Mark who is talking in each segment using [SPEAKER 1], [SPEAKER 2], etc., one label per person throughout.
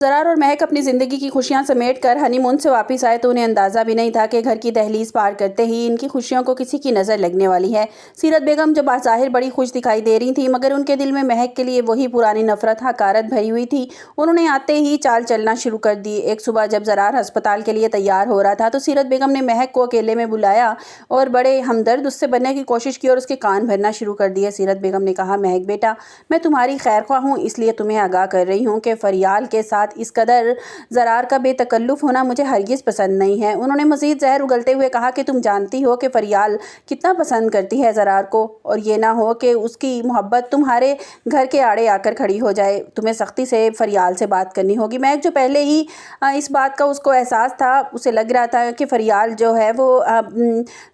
[SPEAKER 1] ज़रार और महक अपनी ज़िंदगी की खुशियां समेट कर हनी मून से वापस आए तो उन्हें अंदाज़ा भी नहीं था कि घर की दहलीज पार करते ही इनकी खुशियों को किसी की नज़र लगने वाली है। सीरत बेगम जो बाज़ाहिर बड़ी खुश दिखाई दे रही थी, मगर उनके दिल में महक के लिए वही पुरानी नफरत हकारत भरी हुई थी। उन्होंने आते ही चाल चलना शुरू कर दी। एक सुबह जब ज़रार अस्पताल के लिए तैयार हो रहा था तो सीरत बेगम ने महक को अकेले में बुलाया और बड़े हमदर्द उससे बनने की कोशिश की और उसके कान भरना शुरू कर दिए। सीरत बेगम ने कहा, महक बेटा, मैं तुम्हारी खैर ख्वाह हूँ, इसलिए तुम्हें आगाह कर रही हूँ कि फरियाल के साथ इस कदर ज़रार का बेतकल्लुफ़ होना मुझे हरगिज़ पसंद नहीं है। उन्होंने मज़ीद ज़हर उगलते हुए कहा कि तुम जानती हो कि फरियाल कितना पसंद करती है ज़रार को, और ये ना हो कि उसकी मोहब्बत तुम्हारे घर के आड़े आकर खड़ी हो जाए। तुम्हें सख्ती से फरियाल से बात करनी होगी। महक जो पहले ही इस बात का उसको एहसास था, उसे लग रहा था कि फरियाल जो है वो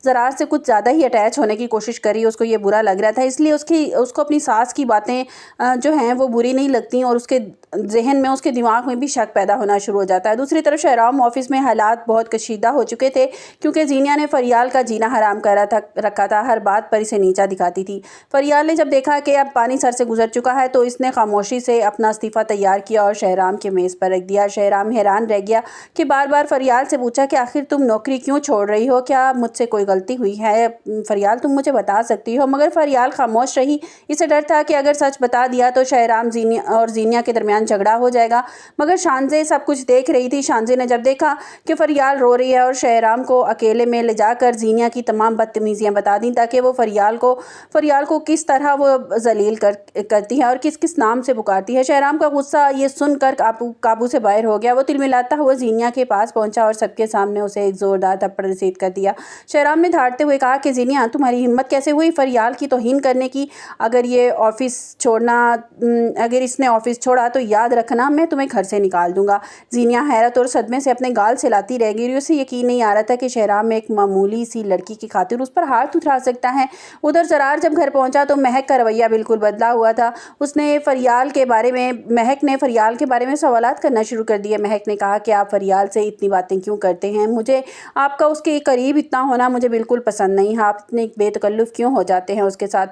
[SPEAKER 1] ज़रार से कुछ ज़्यादा ही अटैच होने की कोशिश कर रही है। उसको ये बुरा लग रहा था, इसलिए उसको अपनी सास की बातें जो हैं वो बुरी नहीं लगती और उसके जहन में, उसके दिमाग में भी शक पैदा होना शुरू हो जाता है। दूसरी तरफ शहराम ऑफिस में हालात बहुत कशीदा हो चुके थे, क्योंकि जीनिया ने फरियाल का जीना हराम कर रखा था। हर बात पर इसे नीचा दिखाती थी। फरियाल ने जब देखा कि अब पानी सर से गुजर चुका है तो इसने खामोशी से अपना इस्तीफ़ा तैयार किया और शहराम के मेज़ पर रख दिया। शहराम हैरान रह गया कि बार बार फरियाल से पूछा कि आखिर तुम नौकरी क्यों छोड़ रही हो, क्या मुझसे कोई गलती हुई है फरियाल, तुम मुझे बता सकती हो। मगर फरियाल खामोश रही। इसे डर था कि अगर सच बता दिया तो शहराम और जीनिया के दरमियान झगड़ा हो जाएगा। मगर शानजे सब कुछ देख रही थी। शानजे ने जब देखा कि फरियाल रो रही है और शहराम को अकेले में ले जाकर जीनिया की तमाम बदतमीजियां बता दी ताकि वो फरियाल को किस तरह वो जलील करती है और किस किस नाम से पुकारती है। शहराम का गुस्सा ये सुनकर काबू से बाहर हो गया। वो तिलमिलाता हुआ जीनिया के पास पहुंचा और सबके सामने उसे एक जोरदार थप्पड़ रसीद कर दिया। शहराम ने धाड़ते हुए कहा कि जीनिया, तुम्हारी हिम्मत कैसे हुई फरियाल की तौहीन करने की? अगर इसने ऑफिस छोड़ा तो याद रखना, मैं तुम्हें घर से निकाल दूंगा। जीनिया हैरत और सदमे से अपने गाल सिलाती रह गई। उसे यकीन नहीं आ रहा था कि शहराम एक मामूली सी लड़की की खातिर उस पर हाथ उठा सकता है। उधर ज़रार जब घर पहुंचा तो महक का रवैया बिल्कुल बदला हुआ था। महक ने फरियाल के बारे में सवालात करना शुरू कर दिए। महक ने कहा कि आप फरियाल से इतनी बातें क्यों करते हैं? मुझे आपका उसके करीब इतना होना मुझे बिल्कुल पसंद नहीं है। आप इतने बेतकल्लुफ़ क्यों हो जाते हैं उसके साथ,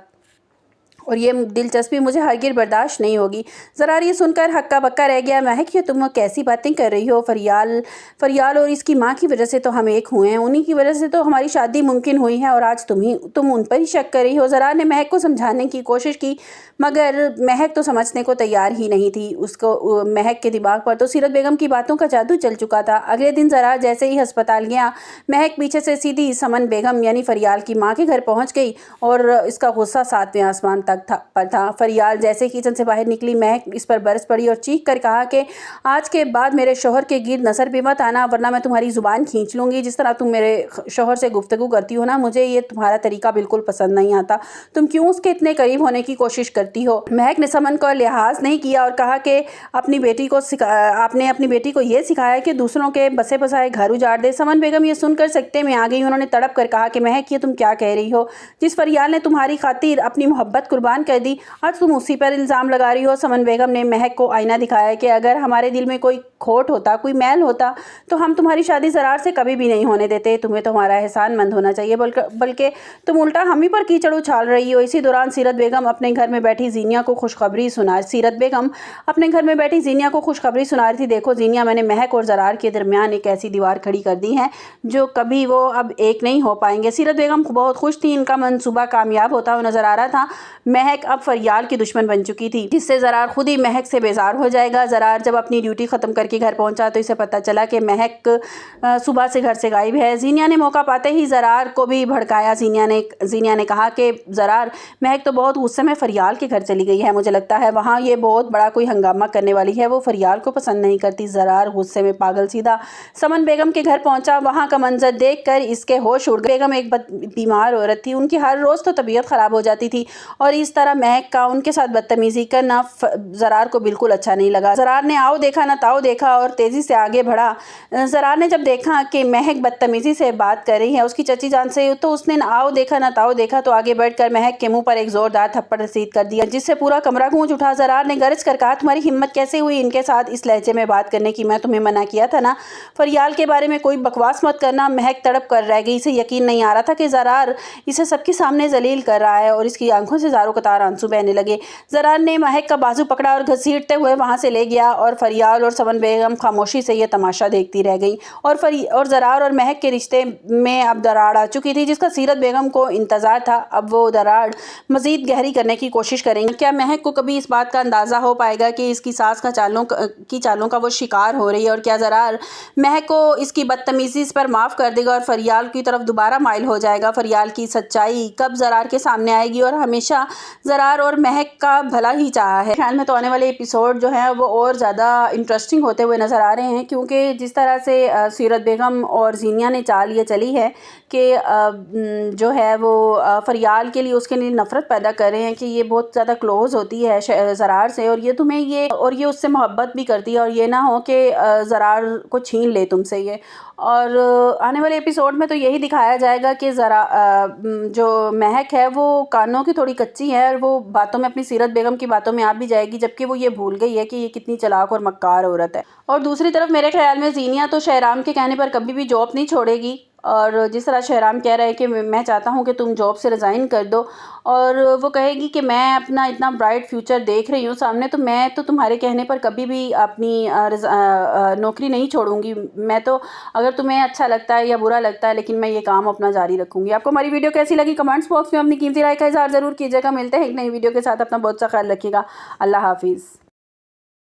[SPEAKER 1] और ये दिलचस्पी मुझे हरगिज़ बर्दाश्त नहीं होगी। ज़रार ये सुनकर हक्का बक्का रह गया। महक, ये तुम कैसी बातें कर रही हो? फरियाल और इसकी माँ की वजह से तो हम एक हुए हैं, उन्हीं की वजह से तो हमारी शादी मुमकिन हुई है, और आज तुम उन पर ही शक कर रही हो। ज़रार ने महक को समझाने की कोशिश की, मगर महक तो समझने को तैयार ही नहीं थी। महक के दिमाग पर तो सीरत बेगम की बातों का जादू चल चुका था। अगले दिन ज़रार जैसे ही अस्पताल गया, महक पीछे से सीधी समन बेगम यानी फरियाल की माँ के घर पहुँच गई और इसका गुस्सा 7वें आसमान पर था। फरियाल जैसे किचन से बाहर निकली, महक इस पर बरस पड़ी और चीख कर कहा कि आज के बाद मेरे शोहर के गिर्द नजर भी मत आना, वरना मैं तुम्हारी जुबान खींच लूंगी। जिस तरह तुम मेरे शोहर से गुफ्तगू करती हो ना, मुझे ये तुम्हारा तरीका बिल्कुल पसंद नहीं आता। तुम क्यों उसके इतने करीब होने की कोशिश करती हो? महक ने समन को लिहाज नहीं किया और कहा कि आपने अपनी बेटी को ये सिखाया कि दूसरों के बसे बसाए घर उजाड़ दे। समन बेगम ये सुनकर सकते में आ गई। उन्होंने तड़प कर कहा कि महक, ये तुम क्या कह रही हो? जिस फरियाल ने तुम्हारी खातिर अपनी मोहब्बत कुर्बान कर दी, आज तुम उसी पर इल्ज़ाम लगा रही हो। समन बेगम ने महक को आईना दिखाया कि अगर हमारे दिल में कोई खोट होता, कोई मैल होता, तो हम तुम्हारी शादी ज़रार से कभी भी नहीं होने देते। तुम्हें तो हमारा एहसान मंद होना चाहिए, बल्कि तुम उल्टा हम ही पर कीचड़ उछाल रही हो। इसी दौरान सीरत बेगम अपने घर में बैठी जीनिया को खुशखबरी सुना रही थी। देखो जीनिया, मैंने महक और ज़रार के दरमियान एक ऐसी दीवार खड़ी कर दी है जो कभी वो अब एक नहीं हो पाएंगे। सीरत बेगम बहुत खुश थी। इनका मंसूबा कामयाब होता हुआ नजर आ रहा था। महक अब फरियाल की दुश्मन बन चुकी थी, जिससे ज़रार खुद ही महक से बेजार हो जाएगा। ज़रार जब अपनी ड्यूटी ख़त्म करके घर पहुंचा तो इसे पता चला कि महक सुबह से घर से गायब है। जीनिया ने मौका पाते ही ज़रार को भी भड़काया। जीनिया ने कहा कि ज़रार, महक तो बहुत गुस्से में फरियाल के घर चली गई है, मुझे लगता है वहाँ ये बहुत बड़ा कोई हंगामा करने वाली है। वो फरियाल को पसंद नहीं करती। ज़रार गुस्से में पागल सीधा समन बेगम के घर पहुंचा। वहाँ का मंजर देखकर इसके होश उड़ गए। बेगम एक बीमार औरत थी, उनकी हर रोज़ तो तबीयत ख़राब हो जाती थी, और इस तरह महक का उनके साथ बदतमीजी करना ज़रार को बिल्कुल अच्छा नहीं लगा। ज़रार ने आओ देखा ना ताओ देखा और तेज़ी से आगे बढ़ा। ज़रार ने जब देखा कि महक बदतमीजी से बात कर रही है उसकी चची जान से, तो उसने आओ देखा ना ताओ देखा तो आगे बढ़कर महक के मुंह पर एक जोरदार थप्पड़ रसीद कर दिया, जिससे पूरा कमरा गूंज उठा। ज़रार ने गरज कर कहा, तुम्हारी हिम्मत कैसे हुई इनके साथ इस लहजे में बात करने की? मैं तुम्हें मना किया था ना, फरियाल के बारे में कोई बकवास मत करना। महक तड़प कर रह गई। इसे यकीन नहीं आ रहा था कि ज़रार इसे सबके सामने जलील कर रहा है और इसकी आंखों से ज़ारों कतार आंसू बहने लगे। ज़रार ने महक का बाजू पकड़ा और घसीटते हुए वहाँ से ले गया और फरियाल और समन बेगम खामोशी से ये तमाशा देखती रह गई। और ज़रार और महक के रिश्ते में अब दरार आ चुकी थी, जिसका सीरत बेगम को इंतज़ार था। अब वो दरार मज़ीद गहरी करने की कोशिश करेंगे। क्या महक को कभी इस बात का अंदाज़ा हो पाएगा कि इसकी सास का चालों का वो शिकार हो रही है, और क्या ज़रार महक को इसकी बदतमीज़ी पर माफ़ कर देगा और फरियाल की तरफ दोबारा माइल हो जाएगा? फरियाल की सच्चाई कब ज़रार के सामने आएगी? और हमेशा ज़रार और महक का भला ही चाहा है। ख्याल में तो आने वाले एपिसोड जो हैं वो और ज़्यादा इंटरेस्टिंग होते हुए नज़र आ रहे हैं, क्योंकि जिस तरह से सीरत बेगम और ज़ीनिया ने चाल ये चली है कि जो है वो फरियाल के लिए उसके लिए नफ़रत पैदा कर रहे हैं कि ये बहुत ज़्यादा क्लोज़ होती है ज़रार से, और ये उससे मोहब्बत भी करती है, और ये ना हो कि ज़रार को छीन ले तुमसे ये। और आने वाले एपिसोड में तो यही दिखाया जाएगा कि जो महक है वो कानों की थोड़ी कच्ची है, और वो बातों में अपनी सीरत बेगम की बातों में आ भी जाएगी, जबकि वो ये भूल गई है कि ये कितनी चालाक और मक्कार औरत है। और दूसरी तरफ मेरे ख्याल में ज़ीनिया तो शहराम के कहने पर कभी भी जॉब नहीं छोड़ेगी, और जिस तरह शहराम कह रहा है कि मैं चाहता हूँ कि तुम जॉब से रिज़ाइन कर दो, और वो कहेगी कि मैं अपना इतना ब्राइट फ्यूचर देख रही हूँ सामने, तो मैं तो तुम्हारे कहने पर कभी भी अपनी नौकरी नहीं छोड़ूंगी। मैं तो, अगर तुम्हें अच्छा लगता है या बुरा लगता है, लेकिन मैं ये काम अपना जारी रखूँगी। आपको हमारी वीडियो कैसी लगी कमेंट्स बॉक्स में अपनी कीमती राय का इज़हार ज़रूर कीजिएगा। मिलते हैं एक नई वीडियो के साथ। अपना बहुत सा ख्याल रखिएगा। अल्लाह हाफिज़।